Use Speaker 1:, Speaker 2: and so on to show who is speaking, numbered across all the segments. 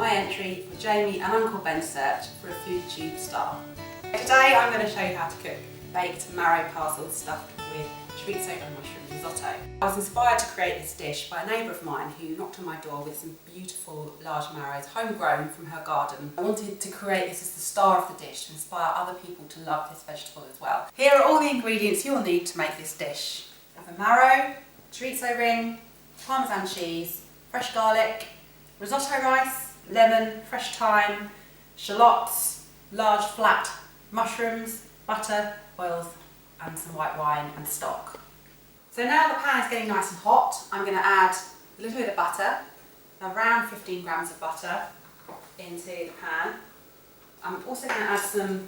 Speaker 1: my entry for Jamie and Uncle Ben's search for a food tube star. Today I'm going to show you how to cook baked marrow parcels stuffed with chorizo and mushroom risotto. I was inspired to create this dish by a neighbour of mine who knocked on my door with some beautiful large marrows, homegrown from her garden. I wanted to create this as the star of the dish to inspire other people to love this vegetable as well. Here are all the ingredients you'll need to make this dish. I have a marrow, chorizo ring, Parmesan cheese, fresh garlic, risotto rice, lemon, fresh thyme, shallots, large flat mushrooms, butter, oils and some white wine and stock. So now the pan is getting nice and hot, I'm going to add a little bit of butter, around 15 grams of butter into the pan. I'm also going to add a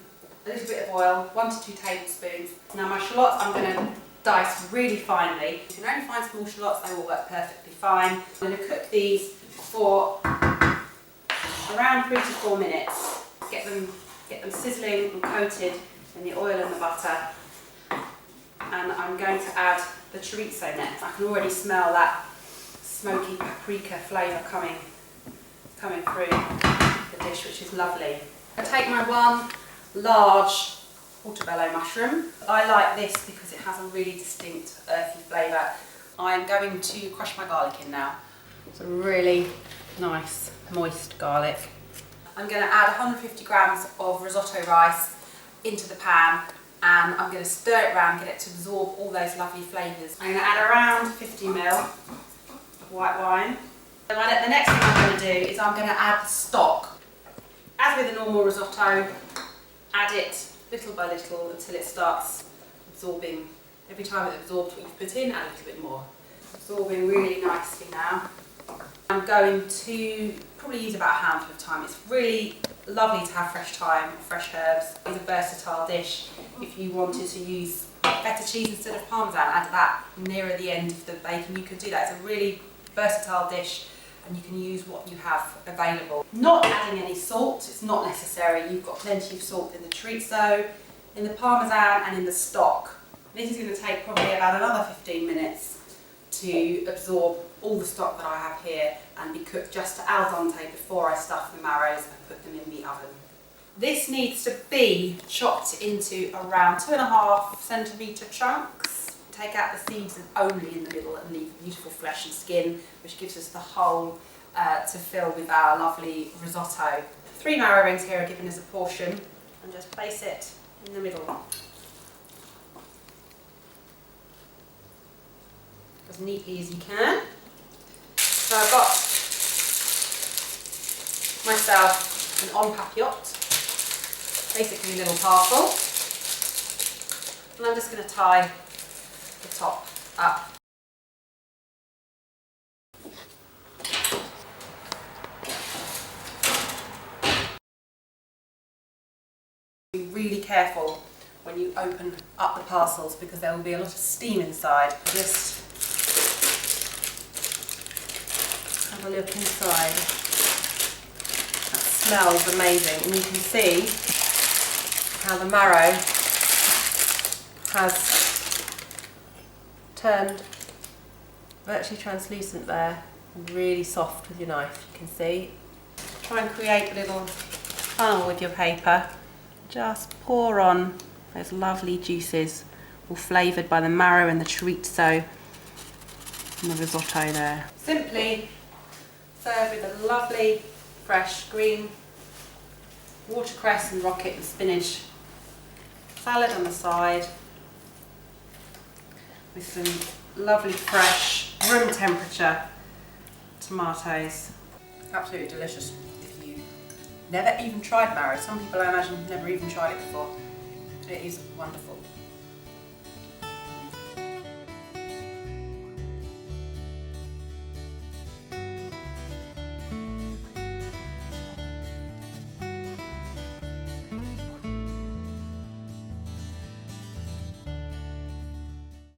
Speaker 1: little bit of oil, 1 to 2 tablespoons. Now my shallots I'm going to dice really finely. You can only find small shallots, they will work perfectly fine. I'm going to cook these for around 3 to 4 minutes. Get them sizzling and coated in the oil and the butter. And I'm going to add the chorizo next. I can already smell that smoky paprika flavour coming through the dish, which is lovely. I take my one large portobello mushroom. I like this because it has a really distinct earthy flavour. I'm going to crush my garlic in now. It's a really nice moist garlic. I'm going to add 150 grams of risotto rice into the pan and I'm going to stir it around, get it to absorb all those lovely flavours. I'm going to add around 50 ml of white wine. The next thing I'm going to do is I'm going to add the stock. As with a normal risotto, add it little by little until it starts absorbing. Every time it absorbs what you've put in, add a little bit more. Absorbing really nicely now. I'm going to probably use about a handful of thyme. It's really lovely to have fresh thyme, fresh herbs. It's a versatile dish. If you wanted to use feta cheese instead of parmesan, add that nearer the end of the bacon. You could do that. It's a really versatile dish and you can use what you have available. Not adding any salt, it's not necessary. You've got plenty of salt in the chorizo, in the parmesan and in the stock. This is going to take probably about another 15 minutes to absorb all the stock that I have here and be cooked just to al dente before I stuff the marrows and put them in the oven. This needs to be chopped into around 2.5 centimetre chunks. Take out the seeds and only in the middle and leave beautiful flesh and skin, which gives us the whole to fill with our lovely risotto. 3 marrow rings here are given as a portion and just place it in the middle. As neatly as you can. So I've got myself an en papillote, basically a little parcel, and I'm just going to tie the top up. Be really careful when you open up the parcels because there will be a lot of steam inside. Just have a look inside. That smells amazing, and you can see how the marrow has turned virtually translucent there, and really soft with your knife. You can see. Try and create a little funnel with your paper. Just pour on those lovely juices, all flavoured by the marrow and the chorizo and the risotto there. Simply serve with a lovely fresh green watercress and rocket and spinach salad on the side with some lovely fresh room temperature tomatoes. Absolutely delicious. If you never even tried marrow, some people I imagine have never even tried it before. It is wonderful.